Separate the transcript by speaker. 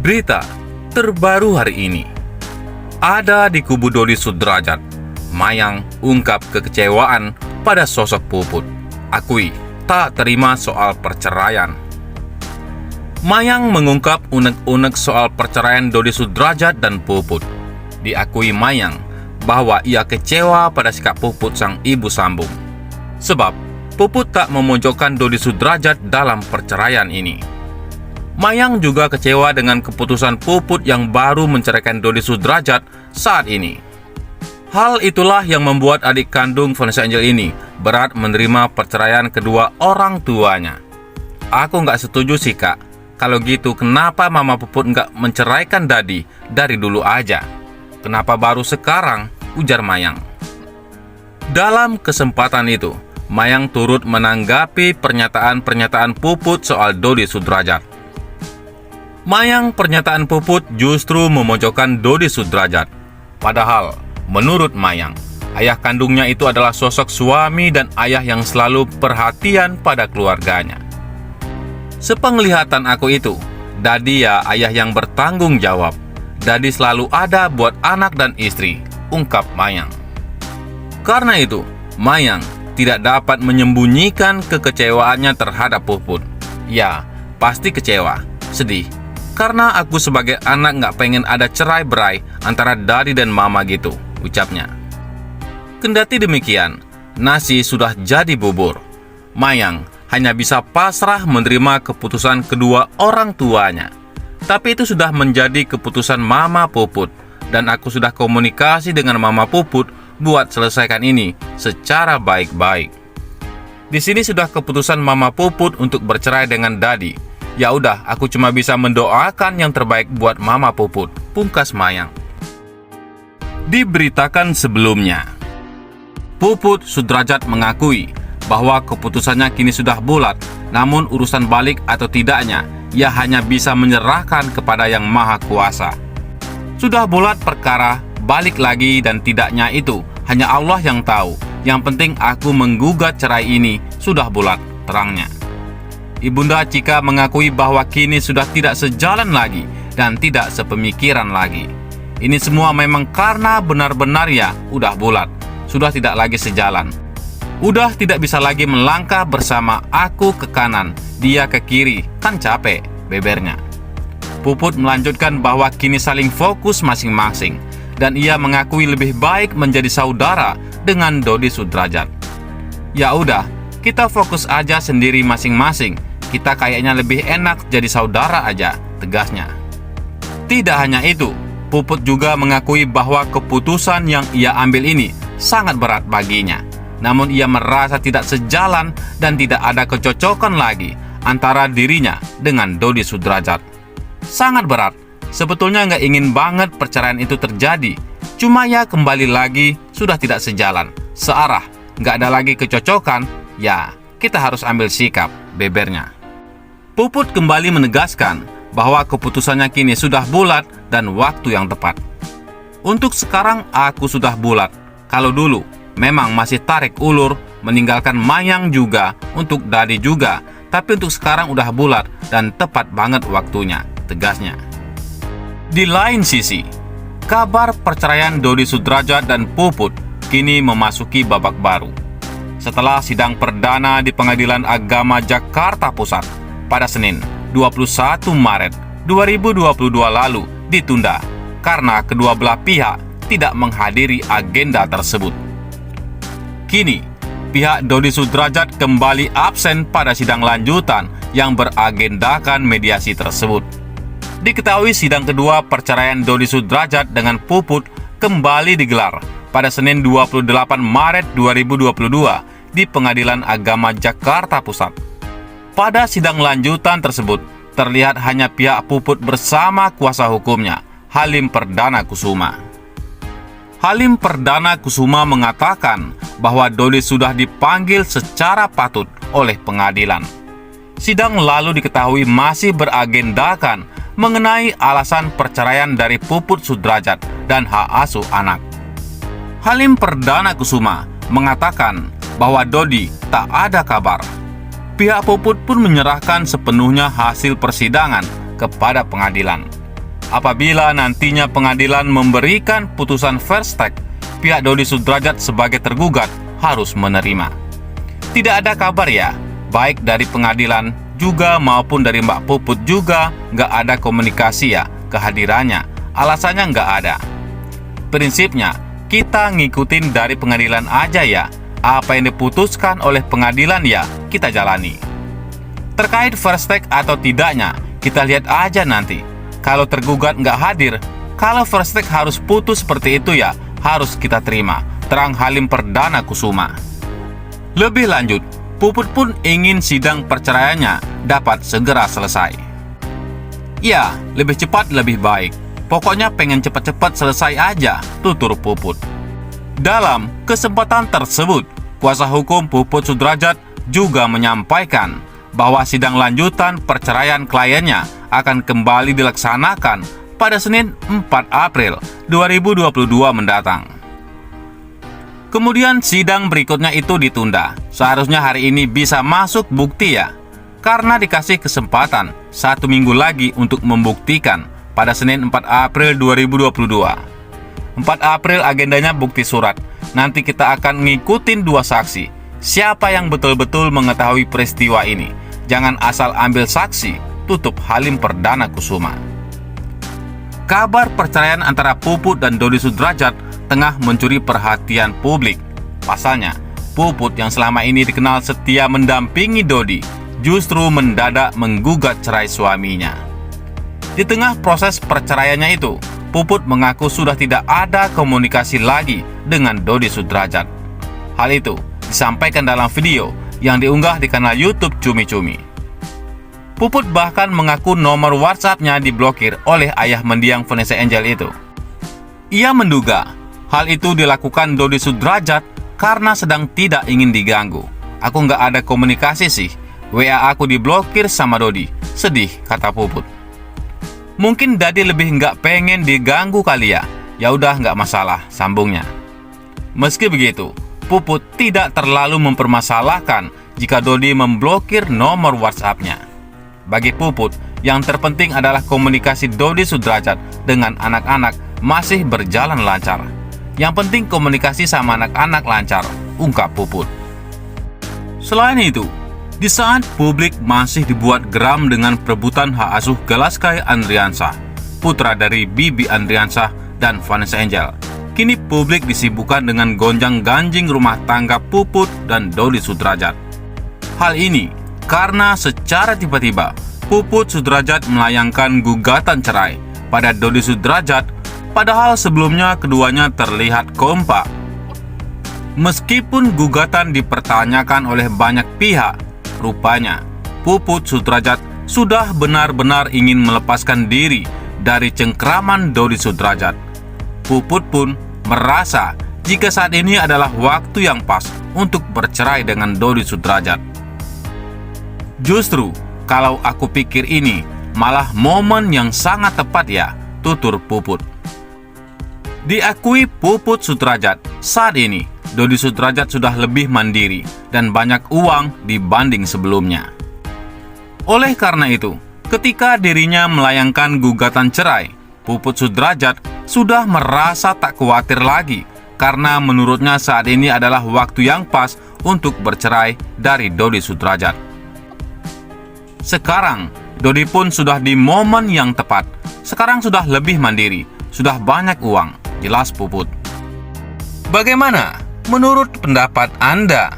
Speaker 1: Berita terbaru hari ini. Ada di kubu Dodi Sudrajat, Mayang ungkap kekecewaan pada sosok Puput. Akui tak terima soal perceraian. Mayang mengungkap unek-unek soal perceraian Dodi Sudrajat dan Puput. Diakui Mayang bahwa ia kecewa pada sikap Puput sang ibu sambung. Sebab Puput tak memojokkan Dodi Sudrajat dalam perceraian ini. Mayang juga kecewa dengan keputusan Puput yang baru menceraikan Dodi Sudrajat saat ini. Hal itulah yang membuat adik kandung Vanessa Angel ini berat menerima perceraian kedua orang tuanya. Aku nggak setuju sih kak. Kalau gitu kenapa mama Puput nggak menceraikan Dadi dari dulu aja? Kenapa baru sekarang? Ujar Mayang. Dalam kesempatan itu, Mayang turut menanggapi pernyataan-pernyataan Puput soal Dodi Sudrajat. Mayang pernyataan Puput justru memojokkan Dodi Sudrajat. Padahal, menurut Mayang, ayah kandungnya itu adalah sosok suami dan ayah yang selalu perhatian pada keluarganya. Sepenglihatan aku itu, Dadi ya ayah yang bertanggung jawab. Dadi selalu ada buat anak dan istri, ungkap Mayang. Karena itu, Mayang tidak dapat menyembunyikan kekecewaannya terhadap Puput. Ya, pasti kecewa, sedih. Karena aku sebagai anak nggak pengen ada cerai-berai antara Dadi dan mama gitu, ucapnya. Kendati demikian, nasi sudah jadi bubur. Mayang hanya bisa pasrah menerima keputusan kedua orang tuanya. Tapi itu sudah menjadi keputusan mama Puput. Dan aku sudah komunikasi dengan mama Puput buat selesaikan ini secara baik-baik. Di sini sudah keputusan mama Puput untuk bercerai dengan Dadi. Ya udah, aku cuma bisa mendoakan yang terbaik buat mama Puput, pungkas Mayang. Diberitakan sebelumnya, Puput Sudrajat mengakui bahwa keputusannya kini sudah bulat, namun urusan balik atau tidaknya, ia hanya bisa menyerahkan kepada Yang Maha Kuasa. Sudah bulat perkara, balik lagi dan tidaknya itu, hanya Allah yang tahu. Yang penting aku menggugat cerai ini sudah bulat, terangnya. Ibunda Cika mengakui bahwa kini sudah tidak sejalan lagi dan tidak sepemikiran lagi. Ini semua memang karena benar-benar ya udah bulat, sudah tidak lagi sejalan. Udah tidak bisa lagi melangkah bersama, aku ke kanan, dia ke kiri, kan capek, bebernya. Puput melanjutkan bahwa kini saling fokus masing-masing dan ia mengakui lebih baik menjadi saudara dengan Dodi Sudrajat. Ya udah, kita fokus aja sendiri masing-masing. Kita kayaknya lebih enak jadi saudara aja, tegasnya. Tidak hanya itu, Puput juga mengakui bahwa keputusan yang ia ambil ini sangat berat baginya. Namun ia merasa tidak sejalan dan tidak ada kecocokan lagi antara dirinya dengan Dodi Sudrajat. Sangat berat, sebetulnya nggak ingin banget perceraian itu terjadi. Cuma ya kembali lagi sudah tidak sejalan, searah, nggak ada lagi kecocokan, ya kita harus ambil sikap, bebernya. Puput kembali menegaskan bahwa keputusannya kini sudah bulat dan waktu yang tepat. Untuk sekarang aku sudah bulat. Kalau dulu memang masih tarik ulur, meninggalkan Mayang juga, untuk Dadi juga. Tapi untuk sekarang udah bulat dan tepat banget waktunya, tegasnya. Di lain sisi, kabar perceraian Dodi Sudrajat dan Puput kini memasuki babak baru. Setelah sidang perdana di Pengadilan Agama Jakarta Pusat pada Senin 21 Maret 2022 lalu ditunda karena kedua belah pihak tidak menghadiri agenda tersebut. Kini, pihak Dodi Sudrajat kembali absen pada sidang lanjutan yang beragendakan mediasi tersebut. Diketahui sidang kedua perceraian Dodi Sudrajat dengan Puput kembali digelar pada Senin 28 Maret 2022 di Pengadilan Agama Jakarta Pusat. Pada sidang lanjutan tersebut, terlihat hanya pihak Puput bersama kuasa hukumnya, Halim Perdana Kusuma. Halim Perdana Kusuma mengatakan bahwa Dodi sudah dipanggil secara patut oleh pengadilan. Sidang lalu diketahui masih beragendakan mengenai alasan perceraian dari Puput Sudrajat dan hak asuh anak. Halim Perdana Kusuma mengatakan bahwa Dodi tak ada kabar. Pihak Puput pun menyerahkan sepenuhnya hasil persidangan kepada pengadilan. apabila nantinya pengadilan memberikan putusan first take, pihak Dodi Sudrajat sebagai tergugat harus menerima. Tidak ada kabar ya, baik dari pengadilan juga maupun dari Mbak Puput juga nggak ada komunikasi ya kehadirannya. Alasannya nggak ada. Prinsipnya, kita ngikutin dari pengadilan aja ya. Apa yang diputuskan oleh pengadilan ya kita jalani. Terkait first take atau tidaknya, kita lihat aja nanti. Kalau tergugat nggak hadir, kalau first take harus putus seperti itu ya harus kita terima. Terang Halim Perdana Kusuma. Lebih lanjut, Puput pun ingin sidang perceraiannya dapat segera selesai. Ya, lebih cepat lebih baik. Pokoknya pengen cepat-cepat selesai aja, tutur Puput. Dalam kesempatan tersebut, kuasa hukum Puput Sudrajat juga menyampaikan bahwa sidang lanjutan perceraian kliennya akan kembali dilaksanakan pada Senin 4 April 2022 mendatang. Kemudian sidang berikutnya itu ditunda. Seharusnya hari ini bisa masuk bukti ya, karena dikasih kesempatan 1 minggu lagi untuk membuktikan pada Senin 4 April 2022. 4 April agendanya bukti surat. Nanti kita akan ngikutin 2 saksi. Siapa yang betul-betul mengetahui peristiwa ini? Jangan asal ambil saksi, tutup Halim Perdana Kusuma. Kabar perceraian antara Puput dan Dodi Sudrajat tengah mencuri perhatian publik. Pasalnya, Puput yang selama ini dikenal setia mendampingi Dodi, justru mendadak menggugat cerai suaminya. Di tengah proses perceraiannya itu, Puput mengaku sudah tidak ada komunikasi lagi dengan Dodi Sudrajat. Hal itu disampaikan dalam video yang diunggah di kanal YouTube Cumi Cumi. Puput bahkan mengaku nomor WhatsApp-nya diblokir oleh ayah mendiang Vanessa Angel itu. Ia menduga hal itu dilakukan Dodi Sudrajat karena sedang tidak ingin diganggu. Aku nggak ada komunikasi sih, WA aku diblokir sama Dodi. Sedih, kata Puput. Mungkin Dadi lebih nggak pengen diganggu kali ya. Ya udah nggak masalah, sambungnya. Meski begitu, Puput tidak terlalu mempermasalahkan jika Dodi memblokir nomor WhatsApp-nya. Bagi Puput, yang terpenting adalah komunikasi Dodi Sudrajat dengan anak-anak masih berjalan lancar. Yang penting komunikasi sama anak-anak lancar, ungkap Puput. Selain itu, di saat publik masih dibuat geram dengan perebutan hak asuh Galaskai Andriansah, putra dari Bibi Andriansah dan Vanessa Angel, kini publik disibukkan dengan gonjang-ganjing rumah tangga Puput dan Dodi Sudrajat. Hal ini karena secara tiba-tiba Puput Sudrajat melayangkan gugatan cerai pada Dodi Sudrajat, padahal sebelumnya keduanya terlihat kompak. Meskipun gugatan dipertanyakan oleh banyak pihak, rupanya Puput Sudrajat sudah benar-benar ingin melepaskan diri dari cengkraman Dodi Sudrajat. Puput pun merasa jika saat ini adalah waktu yang pas untuk bercerai dengan Dodi Sudrajat. Justru kalau aku pikir ini malah momen yang sangat tepat ya, tutur Puput. Diakui Puput Sudrajat, saat ini Dodi Sudrajat sudah lebih mandiri dan banyak uang dibanding sebelumnya. Oleh karena itu, ketika dirinya melayangkan gugatan cerai, Puput Sudrajat sudah merasa tak khawatir lagi karena menurutnya saat ini adalah waktu yang pas untuk bercerai dari Dodi Sudrajat. Sekarang, Dodi pun sudah di momen yang tepat. Sekarang sudah lebih mandiri, sudah banyak uang, jelas Puput. Bagaimana menurut pendapat Anda?